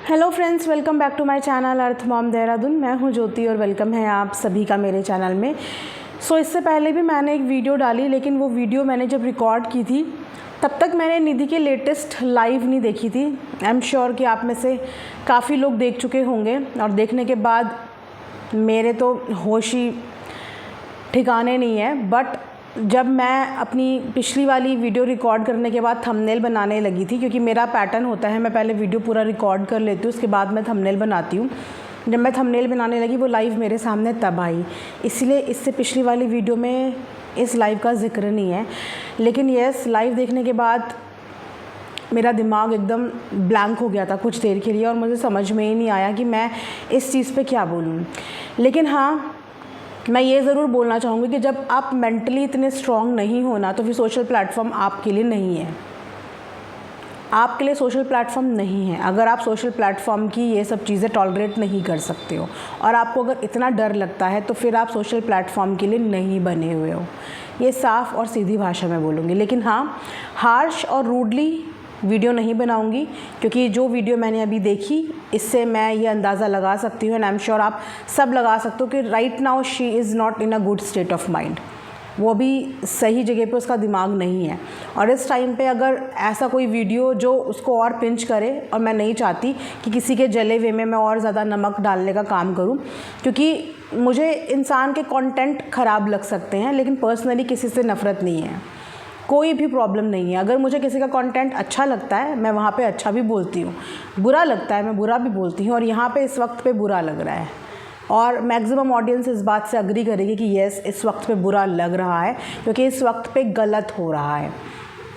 Hello friends, welcome back to my channel earth mom Dehradun. मैं हूं ज्योति और वेलकम है आप सभी का मेरे चैनल में। इससे पहले भी मैंने एक वीडियो डाली, लेकिन वो वीडियो मैंने जब रिकॉर्ड की थी तब तक मैंने निधि के लेटेस्ट लाइव नहीं देखी थी। आई एम श्योर कि आप में से काफ़ी लोग देख चुके होंगे और देखने के बाद मेरे तो होश ही ठिकाने नहीं है। बट जब मैं अपनी पिछली वाली वीडियो रिकॉर्ड करने के बाद थंबनेल बनाने लगी थी, क्योंकि मेरा पैटर्न होता है मैं पहले वीडियो पूरा रिकॉर्ड कर लेती हूँ, उसके बाद मैं थंबनेल बनाती हूँ। जब मैं थंबनेल बनाने लगी वो लाइव मेरे सामने तब आई, इसलिए इससे पिछली वाली वीडियो में इस लाइव का जिक्र नहीं है। लेकिन यस, लाइव देखने के बाद मेरा दिमाग एकदम ब्लैंक हो गया था कुछ देर के लिए और मुझे समझ में ही नहीं आया कि मैं इस चीज़ पे क्या बोलूँ। लेकिन हाँ, मैं ये ज़रूर बोलना चाहूँगी कि जब आप मेंटली इतने स्ट्रॉन्ग नहीं हो ना, तो फिर सोशल प्लेटफॉर्म आपके लिए नहीं है। आपके लिए सोशल प्लेटफॉर्म नहीं है अगर आप सोशल प्लेटफॉर्म की ये सब चीज़ें टॉलरेट नहीं कर सकते हो, और आपको अगर इतना डर लगता है तो फिर आप सोशल प्लेटफॉर्म के लिए नहीं बने हुए हो। ये साफ़ और सीधी भाषा में बोलूँगी। लेकिन हाँ, हार्श और रूडली वीडियो नहीं बनाऊंगी, क्योंकि जो वीडियो मैंने अभी देखी इससे मैं ये अंदाज़ा लगा सकती हूँ, एंड आई एम श्योर आप सब लगा सकते हो कि right now she is not in a good state of mind. वो भी सही जगह पे उसका दिमाग नहीं है। और इस टाइम पे अगर ऐसा कोई वीडियो जो उसको और पिंच करे, और मैं नहीं चाहती कि किसी के जले हुए में मैं और ज़्यादा नमक डालने का काम करूँ, क्योंकि मुझे इंसान के कंटेंट ख़राब लग सकते हैं, लेकिन पर्सनली किसी से नफ़रत नहीं है, कोई भी प्रॉब्लम नहीं है। अगर मुझे किसी का कंटेंट अच्छा लगता है मैं वहाँ पे अच्छा भी बोलती हूँ, बुरा लगता है मैं बुरा भी बोलती हूँ, और यहाँ पे इस वक्त पे बुरा लग रहा है और मैक्सिमम ऑडियंस इस बात से अग्री करेगी कि येस, इस वक्त पे बुरा लग रहा है, क्योंकि इस वक्त पे गलत हो रहा है।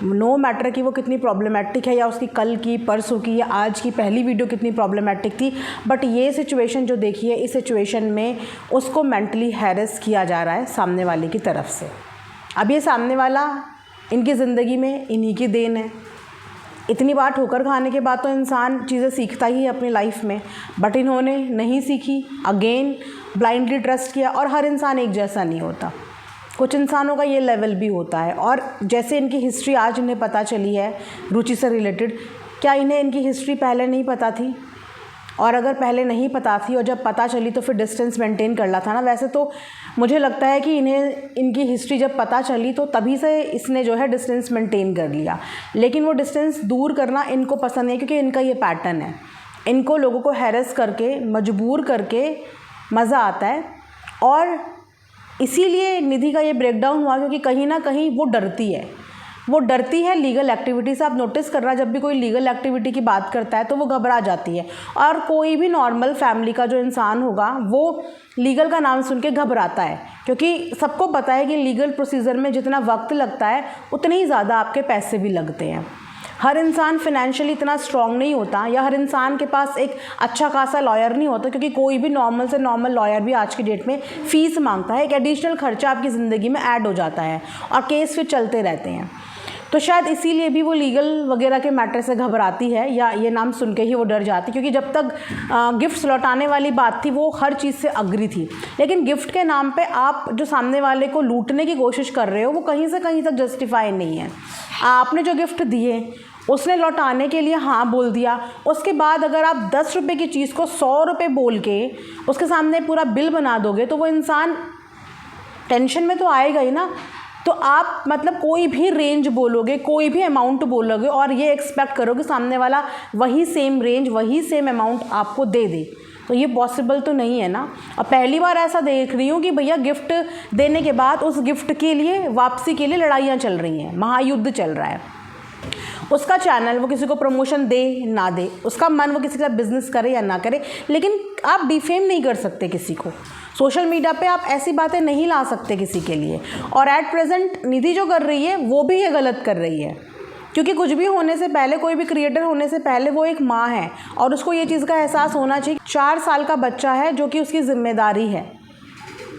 नो मैटर कि वो कितनी प्रॉब्लमेटिक है, या उसकी कल की, परसों की या आज की पहली वीडियो कितनी प्रॉब्लमेटिक थी, बट ये सिचुएशन जो देखी है, इस सिचुएशन में उसको मेंटली हैरेस किया जा रहा है सामने वाले की तरफ से। अब ये सामने वाला इनकी ज़िंदगी में इन्हीं की देन है। इतनी बार ठोकर खाने के बाद तो इंसान चीज़ें सीखता ही है अपनी लाइफ में, बट इन्होंने नहीं सीखी, अगेन ब्लाइंडली ट्रस्ट किया। और हर इंसान एक जैसा नहीं होता, कुछ इंसानों का ये लेवल भी होता है। और जैसे इनकी हिस्ट्री आज इन्हें पता चली है रुचि से रिलेटेड, क्या इन्हें इनकी हिस्ट्री पहले नहीं पता थी? और अगर पहले नहीं पता थी और जब पता चली तो फिर डिस्टेंस मेंटेन करना था ना। वैसे तो मुझे लगता है कि इन्हें इनकी हिस्ट्री जब पता चली तो तभी से इसने जो है डिस्टेंस मेंटेन कर लिया, लेकिन वो डिस्टेंस दूर करना इनको पसंद नहीं है, क्योंकि इनका ये पैटर्न है। इनको लोगों को हैरेस करके, मजबूर करके मज़ा आता है। और इसीलिए निधि का ये ब्रेकडाउन हुआ, क्योंकि कहीं ना कहीं वो डरती है। वो डरती है लीगल एक्टिविटी से। आप नोटिस करना, जब भी कोई लीगल एक्टिविटी की बात करता है तो वो घबरा जाती है। और कोई भी नॉर्मल फैमिली का जो इंसान होगा वो लीगल का नाम सुन के घबराता है, क्योंकि सबको पता है कि लीगल प्रोसीजर में जितना वक्त लगता है उतने ही ज़्यादा आपके पैसे भी लगते हैं। हर इंसान फिनेंशियली इतना स्ट्रांग नहीं होता, या हर इंसान के पास एक अच्छा खासा लॉयर नहीं होता, क्योंकि कोई भी नॉर्मल से नॉर्मल लॉयर भी आज की डेट में फ़ीस मांगता है। एक एडिशनल खर्चा आपकी ज़िंदगी में ऐड हो जाता है और केस फिर चलते रहते हैं। तो शायद इसीलिए भी वो लीगल वगैरह के मैटर से घबराती है, या ये नाम सुन के ही वो डर जाती, क्योंकि जब तक गिफ्ट्स लौटाने वाली बात थी वो हर चीज़ से अग्री थी। लेकिन गिफ्ट के नाम पे आप जो सामने वाले को लूटने की कोशिश कर रहे हो वो कहीं से कहीं तक जस्टिफाई नहीं है। आपने जो गिफ्ट दिए उसने लौटाने के लिए हाँ बोल दिया, उसके बाद अगर आप 10 रुपये की चीज़ को 100 रुपये बोल के उसके सामने पूरा बिल बना दोगे तो वो इंसान टेंशन में तो आएगा ही ना। तो आप मतलब कोई भी रेंज बोलोगे, कोई भी अमाउंट बोलोगे और ये एक्सपेक्ट करोगे सामने वाला वही सेम रेंज, वही सेम अमाउंट आपको दे दे, तो ये पॉसिबल तो नहीं है ना। और पहली बार ऐसा देख रही हूँ कि भैया गिफ्ट देने के बाद उस गिफ्ट के लिए, वापसी के लिए लड़ाइयाँ चल रही हैं, महायुद्ध चल रहा है। उसका चैनल, वो किसी को प्रमोशन दे ना दे, उसका मन वो किसी के साथ बिजनेस करे या ना करे, लेकिन आप डिफेम नहीं कर सकते किसी को। सोशल मीडिया पे आप ऐसी बातें नहीं ला सकते किसी के लिए। और एट प्रेजेंट निधि जो कर रही है वो भी ये गलत कर रही है, क्योंकि कुछ भी होने से पहले, कोई भी क्रिएटर होने से पहले वो एक माँ है और उसको ये चीज़ का एहसास होना चाहिए। 4 साल का बच्चा है जो कि उसकी जिम्मेदारी है।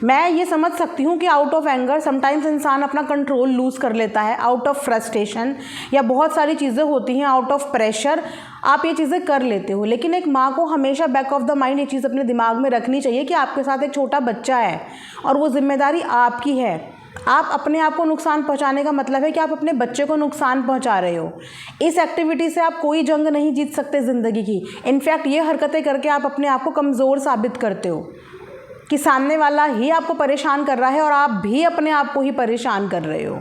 मैं ये समझ सकती हूँ कि आउट ऑफ एंगर समटाइम्स इंसान अपना कंट्रोल लूज़ कर लेता है, आउट ऑफ फ्रस्ट्रेशन, या बहुत सारी चीज़ें होती हैं आउट ऑफ प्रेशर आप ये चीज़ें कर लेते हो। लेकिन एक माँ को हमेशा बैक ऑफ द माइंड ये चीज़ अपने दिमाग में रखनी चाहिए कि आपके साथ एक छोटा बच्चा है और वो जिम्मेदारी आपकी है। आप अपने आप को नुकसान पहुंचाने का मतलब है कि आप अपने बच्चे को नुकसान पहुंचा रहे हो। इस एक्टिविटी से आप कोई जंग नहीं जीत सकते ज़िंदगी की। इनफैक्ट ये हरकतें करके आप अपने आप को कमज़ोर साबित करते हो कि सामने वाला ही आपको परेशान कर रहा है और आप भी अपने आप को ही परेशान कर रहे हो।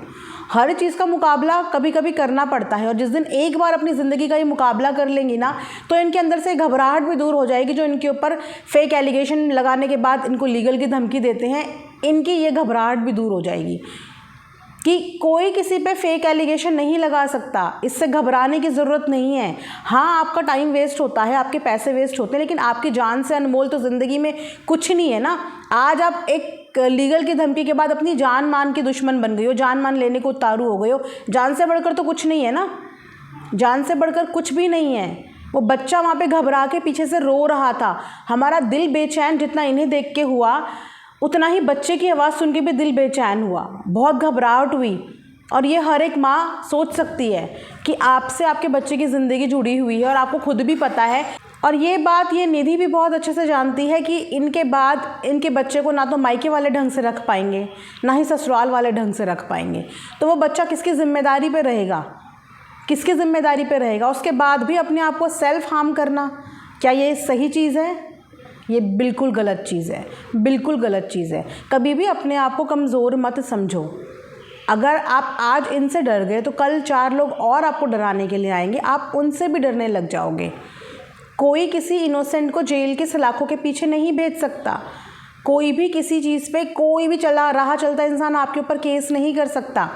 हर चीज़ का मुकाबला कभी कभी करना पड़ता है, और जिस दिन एक बार अपनी ज़िंदगी का ये मुकाबला कर लेंगी ना, तो इनके अंदर से घबराहट भी दूर हो जाएगी। जो इनके ऊपर फेक एलिगेशन लगाने के बाद इनको लीगल की धमकी देते हैं, इनकी ये घबराहट भी दूर हो जाएगी कि कोई किसी पे फेक एलिगेशन नहीं लगा सकता। इससे घबराने की ज़रूरत नहीं है। हाँ, आपका टाइम वेस्ट होता है, आपके पैसे वेस्ट होते हैं, लेकिन आपकी जान से अनमोल तो ज़िंदगी में कुछ नहीं है ना। आज आप एक लीगल की धमकी के बाद अपनी जान मान के दुश्मन बन गई हो, जान मान लेने को उतारू हो गए हो। जान से बढ़कर तो कुछ नहीं है ना, जान से बढ़कर कुछ भी नहीं है। वो बच्चा वहाँ पे घबरा के पीछे से रो रहा था। हमारा दिल बेचैन जितना इन्हें देख के हुआ, उतना ही बच्चे की आवाज़ सुन के भी दिल बेचैन हुआ, बहुत घबराहट हुई। और ये हर एक माँ सोच सकती है कि आपसे आपके बच्चे की ज़िंदगी जुड़ी हुई है, और आपको खुद भी पता है। और ये बात ये निधि भी बहुत अच्छे से जानती है कि इनके बाद इनके बच्चे को ना तो मायके वाले ढंग से रख पाएंगे, ना ही ससुराल वाले ढंग से रख पाएंगे। तो वो बच्चा किसकी ज़िम्मेदारी पे रहेगा, किसकी ज़िम्मेदारी पे रहेगा? उसके बाद भी अपने आप को सेल्फ हार्म करना, क्या ये सही चीज़ है? ये बिल्कुल गलत चीज़ है, बिल्कुल गलत चीज़ है। कभी भी अपने आप को कमज़ोर मत समझो। अगर आप आज इनसे डर गए तो कल 4 लोग और आपको डराने के लिए आएंगे, आप उनसे भी डरने लग जाओगे। कोई किसी इनोसेंट को जेल के सलाखों के पीछे नहीं भेज सकता। कोई भी किसी चीज़ पे, कोई भी राह चलता इंसान आपके ऊपर केस नहीं कर सकता।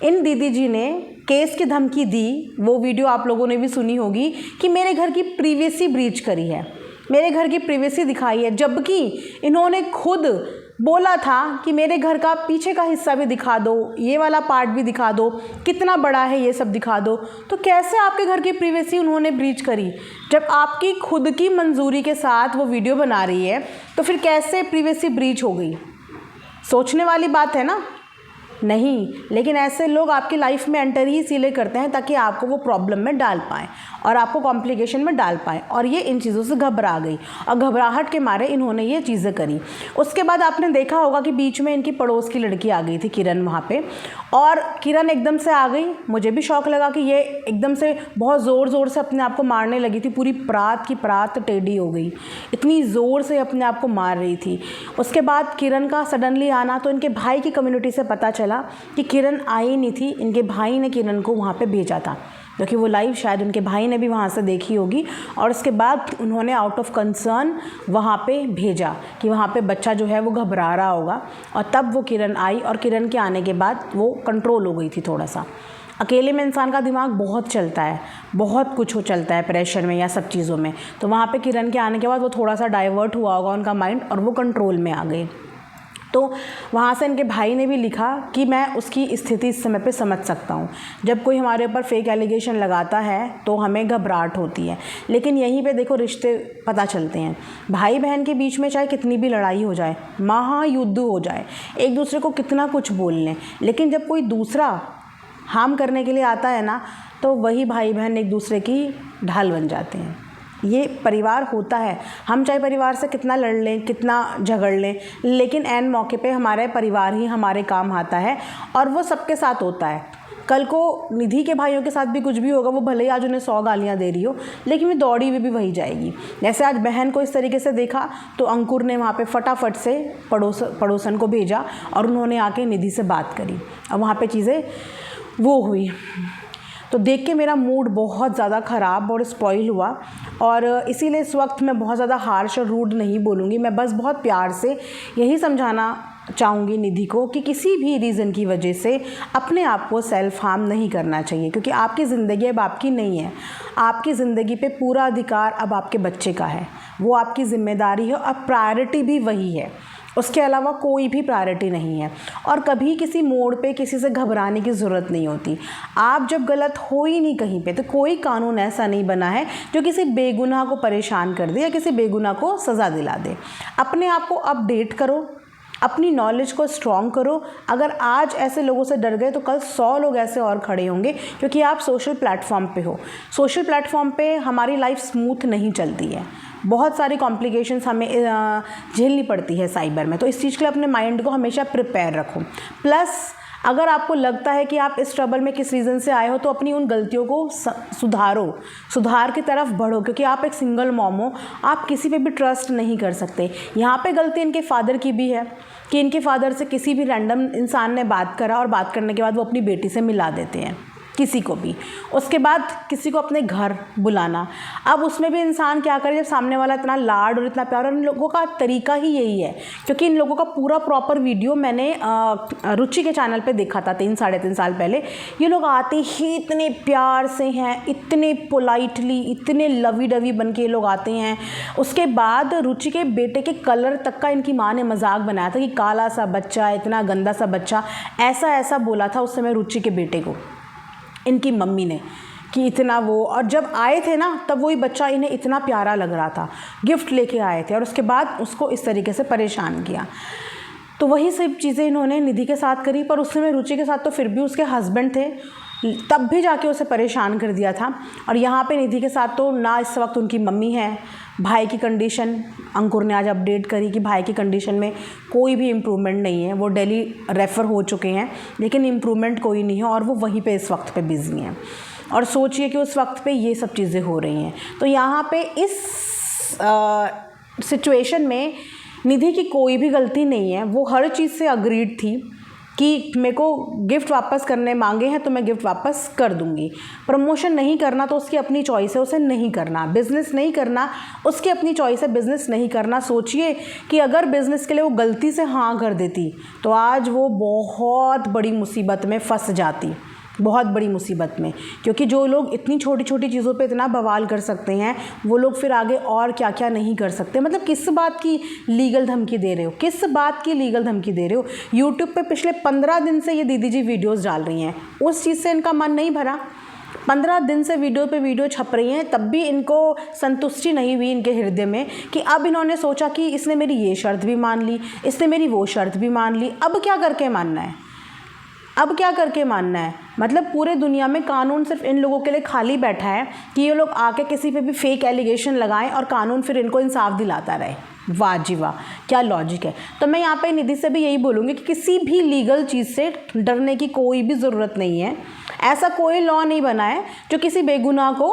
इन दीदी जी ने केस की धमकी दी, वो वीडियो आप लोगों ने भी सुनी होगी कि मेरे घर की प्रिवेसी ब्रीच करी है, मेरे घर की प्रिवेसी दिखाई है, जबकि इन्होंने खुद बोला था कि मेरे घर का पीछे का हिस्सा भी दिखा दो, ये वाला पार्ट भी दिखा दो, कितना बड़ा है ये सब दिखा दो। तो कैसे आपके घर की प्रिवेसी उन्होंने ब्रीच करी? जब आपकी खुद की मंजूरी के साथ वो वीडियो बना रही है, तो फिर कैसे प्रिवेसी ब्रीच हो गई? सोचने वाली बात है ना। नहीं, लेकिन ऐसे लोग आपकी लाइफ में एंटर ही इसीलिए करते हैं ताकि आपको वो प्रॉब्लम में डाल पाएँ और आपको कॉम्प्लिकेशन में डाल पाएँ। और ये इन चीज़ों से घबरा गई और घबराहट के मारे इन्होंने ये चीज़ें करी। उसके बाद आपने देखा होगा कि बीच में इनकी पड़ोस की लड़की आ गई थी, किरण, वहाँ पे, और किरण एकदम से आ गई। मुझे भी शौक लगा कि ये एकदम से बहुत ज़ोर ज़ोर से अपने आप को मारने लगी थी। पूरी परात की परात टेढ़ी हो गई, इतनी ज़ोर से अपने आप को मार रही थी। उसके बाद किरण का सडनली आना, तो इनके भाई की कम्युनिटी से पता चला कि किरण आई नहीं थी। इनके भाई ने किरण को वहाँ पे भेजा था, क्योंकि वो लाइव शायद उनके भाई ने भी वहाँ से देखी होगी। और उसके बाद उन्होंने आउट ऑफ कंसर्न वहाँ पे भेजा कि वहाँ पे बच्चा जो है वो घबरा रहा होगा। और तब वो किरण आई, और किरण के आने के बाद वो कंट्रोल हो गई थी थोड़ा सा। अकेले में इंसान का दिमाग बहुत चलता है, बहुत कुछ हो चलता है प्रेशर में या सब चीज़ों में। तो वहाँ पे किरण के आने के बाद वो थोड़ा सा डाइवर्ट हुआ होगा उनका माइंड, और वो कंट्रोल में आ गए। तो वहाँ से इनके भाई ने भी लिखा कि मैं उसकी स्थिति इस समय पे समझ सकता हूँ। जब कोई हमारे ऊपर फेक एलिगेशन लगाता है तो हमें घबराहट होती है, लेकिन यहीं पे देखो रिश्ते पता चलते हैं। भाई बहन के बीच में चाहे कितनी भी लड़ाई हो जाए, महायुद्ध हो जाए, एक दूसरे को कितना कुछ बोल लें, लेकिन जब कोई दूसरा हार्म करने के लिए आता है ना, तो वही भाई बहन एक दूसरे की ढाल बन जाते हैं। ये परिवार होता है। हम चाहे परिवार से कितना लड़ लें, कितना झगड़ लें, लेकिन ऐन मौके पे हमारे परिवार ही हमारे काम आता है, और वो सबके साथ होता है। कल को निधि के भाइयों के साथ भी कुछ भी होगा, वो भले ही आज उन्हें 100 गालियाँ दे रही हो, लेकिन वो दौड़ी हुई भी वही जाएगी। जैसे आज बहन को इस तरीके से देखा, तो अंकुर ने वहाँ पे फटाफट से पड़ोसन को भेजा, और उन्होंने आके निधि से बात करी, और वहाँ पे चीज़ें वो हुई। तो देख के मेरा मूड बहुत ज़्यादा ख़राब और स्पॉइल हुआ, और इसीलिए इस वक्त मैं बहुत ज़्यादा हार्श और रूड नहीं बोलूँगी। मैं बस बहुत प्यार से यही समझाना चाहूँगी निधि को कि किसी भी रीज़न की वजह से अपने आप को सेल्फ हार्म नहीं करना चाहिए, क्योंकि आपकी ज़िंदगी अब आपकी नहीं है। आपकी ज़िंदगी पे पूरा अधिकार अब आपके बच्चे का है, वो आपकी ज़िम्मेदारी है, और प्रायोरिटी भी वही है, उसके अलावा कोई भी प्रायोरिटी नहीं है। और कभी किसी मोड़ पे किसी से घबराने की ज़रूरत नहीं होती। आप जब गलत हो ही नहीं कहीं पे, तो कोई कानून ऐसा नहीं बना है जो किसी बेगुनाह को परेशान कर दे या किसी बेगुनाह को सज़ा दिला दे। अपने आप को अपडेट करो, अपनी नॉलेज को स्ट्रॉन्ग करो। अगर आज ऐसे लोगों से डर गए तो कल 100 लोग ऐसे और खड़े होंगे, क्योंकि आप सोशल प्लेटफॉर्म पे हो। सोशल प्लेटफॉर्म पे हमारी लाइफ स्मूथ नहीं चलती है, बहुत सारी कॉम्प्लिकेशंस हमें झेलनी पड़ती है साइबर में। तो इस चीज़ के लिए अपने माइंड को हमेशा प्रिपेयर रखो। प्लस अगर आपको लगता है कि आप इस ट्रबल में किस रीज़न से आए हो तो अपनी उन गलतियों को सुधार की तरफ बढ़ो, क्योंकि आप एक सिंगल मॉम हो, आप किसी पे भी ट्रस्ट नहीं कर सकते। यहाँ पे गलती इनके फादर की भी है कि इनके फादर से किसी भी रैंडम इंसान ने बात करा और बात करने के बाद वो अपनी बेटी से मिला देते हैं किसी को भी, उसके बाद किसी को अपने घर बुलाना। अब उसमें भी इंसान क्या करे जब सामने वाला इतना लाड और इतना प्यार, और इन लोगों का तरीका ही यही है, क्योंकि इन लोगों का पूरा प्रॉपर वीडियो मैंने रुचि के चैनल पे देखा था 3-3.5 साल पहले। ये लोग आते ही इतने प्यार से हैं, इतने पोलाइटली, इतने लवी डवी बन के ये लोग आते हैं। उसके बाद रुचि के बेटे के कलर तक का इनकी माँ ने मजाक बनाया था कि काला सा बच्चा, इतना गंदा सा बच्चा, ऐसा बोला था उस समय रुचि के बेटे को इनकी मम्मी ने कि इतना वो। और जब आए थे ना तब वही बच्चा इन्हें इतना प्यारा लग रहा था, गिफ्ट लेके आए थे, और उसके बाद उसको इस तरीके से परेशान किया। तो वही सब चीज़ें इन्होंने निधि के साथ करी, पर उस समय रुचि के साथ तो फिर भी उसके हस्बैंड थे, तब भी जाके उसे परेशान कर दिया था। और यहाँ पे निधि के साथ तो ना इस वक्त उनकी मम्मी है, भाई की कंडीशन अंकुर ने आज अपडेट करी कि भाई की कंडीशन में कोई भी इम्प्रूवमेंट नहीं है, वो दिल्ली रेफ़र हो चुके हैं लेकिन इम्प्रूवमेंट कोई नहीं है, और वो वहीं पे इस वक्त पे बिज़ी हैं। और सोचिए कि उस वक्त पे ये सब चीज़ें हो रही हैं। तो यहाँ पे इस सिचुएशन में निधि की कोई भी गलती नहीं है, वो हर चीज़ से अग्रीड थी कि मेरे को गिफ्ट वापस करने मांगे हैं तो मैं गिफ्ट वापस कर दूंगी। प्रमोशन नहीं करना तो उसकी अपनी चॉइस है, उसे नहीं करना। बिज़नेस नहीं करना उसकी अपनी चॉइस है, बिज़नेस नहीं करना। सोचिए कि अगर बिज़नेस के लिए वो गलती से हाँ कर देती तो आज वो बहुत बड़ी मुसीबत में फंस जाती, बहुत बड़ी मुसीबत में। क्योंकि जो लोग इतनी छोटी छोटी चीज़ों पे इतना बवाल कर सकते हैं वो लोग फिर आगे और क्या क्या नहीं कर सकते। मतलब किस बात की लीगल धमकी दे रहे हो, किस बात की लीगल धमकी दे रहे हो। यूट्यूब पे पिछले 15 दिन से ये दीदी जी वीडियोज़ डाल रही हैं, उस चीज़ से इनका मन नहीं भरा। 15 दिन से वीडियो पे वीडियो छप रही हैं, तब भी इनको संतुष्टि नहीं हुई इनके हृदय में कि अब इन्होंने सोचा कि इसने मेरी ये शर्त भी मान ली, इसने मेरी वो शर्त भी मान ली, अब क्या करके मानना है, अब क्या करके मानना है। मतलब पूरे दुनिया में कानून सिर्फ इन लोगों के लिए खाली बैठा है कि ये लोग आके किसी पे भी फेक एलिगेशन लगाएं और कानून फिर इनको इंसाफ दिलाता रहे। वाह जी वाह, क्या लॉजिक है। तो मैं यहाँ पे निधि से भी यही बोलूँगी कि किसी भी लीगल चीज़ से डरने की कोई भी ज़रूरत नहीं है। ऐसा कोई लॉ नहीं बना है जो किसी बेगुनाह को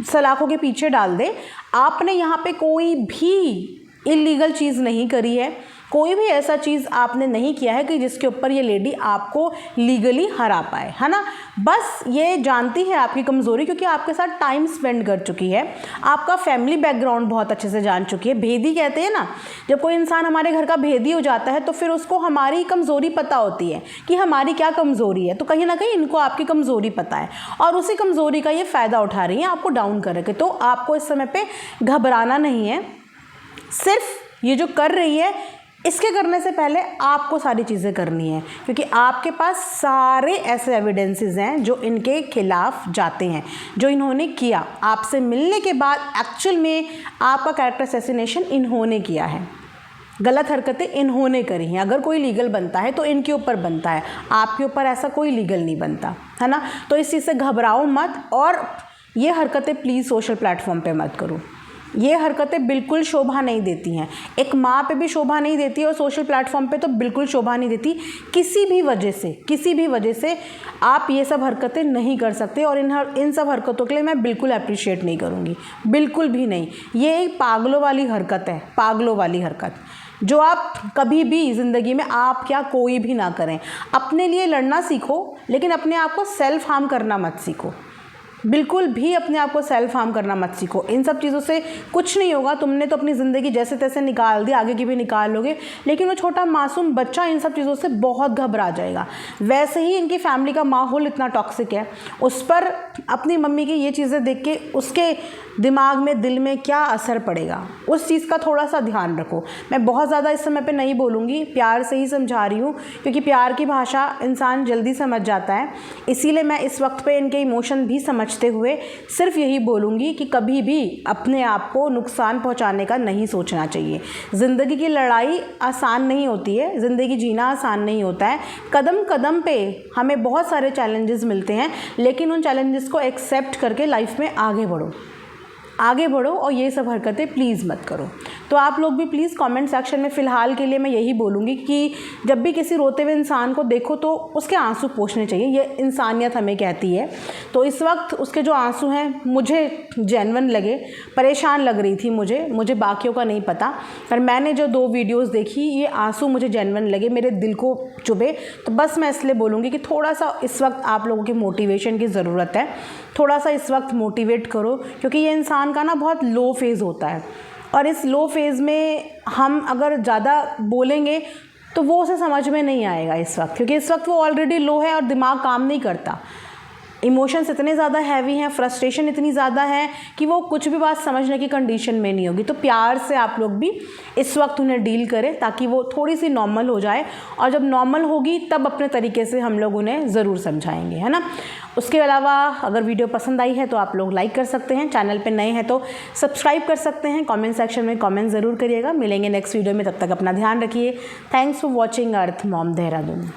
सलाखों के पीछे डाल दे। आपने यहाँ पे कोई भी इलीगल चीज़ नहीं करी है, कोई भी ऐसा चीज़ आपने नहीं किया है कि जिसके ऊपर ये लेडी आपको लीगली हरा पाए, है ना। बस ये जानती है आपकी कमज़ोरी, क्योंकि आपके साथ टाइम स्पेंड कर चुकी है, आपका फैमिली बैकग्राउंड बहुत अच्छे से जान चुकी है। भेदी कहते हैं ना, जब कोई इंसान हमारे घर का भेदी हो जाता है तो फिर उसको हमारी कमज़ोरी पता होती है कि हमारी क्या कमज़ोरी है। तो कहीं ना कहीं इनको आपकी कमज़ोरी पता है और उसी कमज़ोरी का ये फ़ायदा उठा रही है आपको डाउन करके। तो आपको इस समय पर घबराना नहीं है, सिर्फ ये जो कर रही है इसके करने से पहले आपको सारी चीज़ें करनी है, क्योंकि आपके पास सारे ऐसे एविडेंसेस हैं जो इनके खिलाफ जाते हैं, जो इन्होंने किया। आपसे मिलने के बाद एक्चुअल में आपका कैरेक्टर असैसिनेशन इन्होंने किया है, गलत हरकतें इन्होंने करी हैं। अगर कोई लीगल बनता है तो इनके ऊपर बनता है, आपके ऊपर ऐसा कोई लीगल नहीं बनता, है ना। तो इस चीज़ से घबराओ मत, और ये हरकतें प्लीज़ सोशल प्लेटफॉर्म पे मत करो। ये हरकतें बिल्कुल शोभा नहीं देती हैं, एक माँ पे भी शोभा नहीं देती और सोशल प्लेटफॉर्म पे तो बिल्कुल शोभा नहीं देती। किसी भी वजह से आप ये सब हरकतें नहीं कर सकते, और इन सब हरकतों के लिए मैं बिल्कुल अप्रिशिएट नहीं करूँगी, बिल्कुल भी नहीं। ये एक पागलों वाली हरकत है, पागलों वाली हरकत, जो आप कभी भी ज़िंदगी में आप क्या कोई भी ना करें। अपने लिए लड़ना सीखो, लेकिन अपने आप को सेल्फ हार्म करना मत सीखो, बिल्कुल भी अपने आप को सेल्फ हार्म करना मत सीखो। इन सब चीज़ों से कुछ नहीं होगा। तुमने तो अपनी ज़िंदगी जैसे तैसे निकाल दी, आगे की भी निकाल लोगे, लेकिन वो छोटा मासूम बच्चा इन सब चीज़ों से बहुत घबरा जाएगा। वैसे ही इनकी फैमिली का माहौल इतना टॉक्सिक है, उस पर अपनी मम्मी की ये चीज़ें देख के उसके दिमाग में, दिल में क्या असर पड़ेगा, उस चीज़ का थोड़ा सा ध्यान रखो। मैं बहुत ज़्यादा इस समय पे नहीं बोलूँगी, प्यार से ही समझा रही हूँ, क्योंकि प्यार की भाषा इंसान जल्दी समझ जाता है। इसीलिए मैं इस वक्त पे इनके इमोशन भी समझ समझते हुए सिर्फ यही बोलूँगी कि कभी भी अपने आप को नुकसान पहुंचाने का नहीं सोचना चाहिए। ज़िंदगी की लड़ाई आसान नहीं होती है, ज़िंदगी जीना आसान नहीं होता है। कदम कदम पे हमें बहुत सारे चैलेंजेस मिलते हैं, लेकिन उन चैलेंजेस को एक्सेप्ट करके लाइफ में आगे बढ़ो और ये सब हरकतें प्लीज़ मत करो। तो आप लोग भी प्लीज़ कमेंट सेक्शन में फ़िलहाल के लिए मैं यही बोलूँगी कि जब भी किसी रोते हुए इंसान को देखो तो उसके आंसू पोंछने चाहिए, ये इंसानियत हमें कहती है। तो इस वक्त उसके जो आंसू हैं मुझे जेन्युइन लगे, परेशान लग रही थी मुझे बाकियों का नहीं पता, पर मैंने जो 2 वीडियोज़ देखी ये आंसू मुझे जेन्युइन लगे, मेरे दिल को चुभे। तो बस मैं इसलिए बोलूँगी कि थोड़ा सा इस वक्त आप लोगों की मोटिवेशन की ज़रूरत है, थोड़ा सा इस वक्त मोटिवेट करो, क्योंकि ये इंसान का ना बहुत लो फेज़ होता है और इस लो फेज़ में हम अगर ज़्यादा बोलेंगे तो वो उसे समझ में नहीं आएगा इस वक्त, क्योंकि इस वक्त वो ऑलरेडी लो है और दिमाग काम नहीं करता। इमोशंस इतने ज़्यादा हैवी हैं, फ्रस्ट्रेशन इतनी ज़्यादा है कि वो कुछ भी बात समझने की कंडीशन में नहीं होगी। तो प्यार से आप लोग भी इस वक्त उन्हें डील करें ताकि वो थोड़ी सी नॉर्मल हो जाए, और जब नॉर्मल होगी तब अपने तरीके से हम लोग उन्हें ज़रूर समझाएंगे, है ना। उसके अलावा अगर वीडियो पसंद आई है तो आप लोग लाइक कर सकते हैं, चैनल पे नए हैं तो सब्सक्राइब कर सकते हैं, कमेंट सेक्शन में कमेंट ज़रूर करिएगा। मिलेंगे नेक्स्ट वीडियो में, तब तक अपना ध्यान रखिए। Thanks for watching earth mom Dehradun.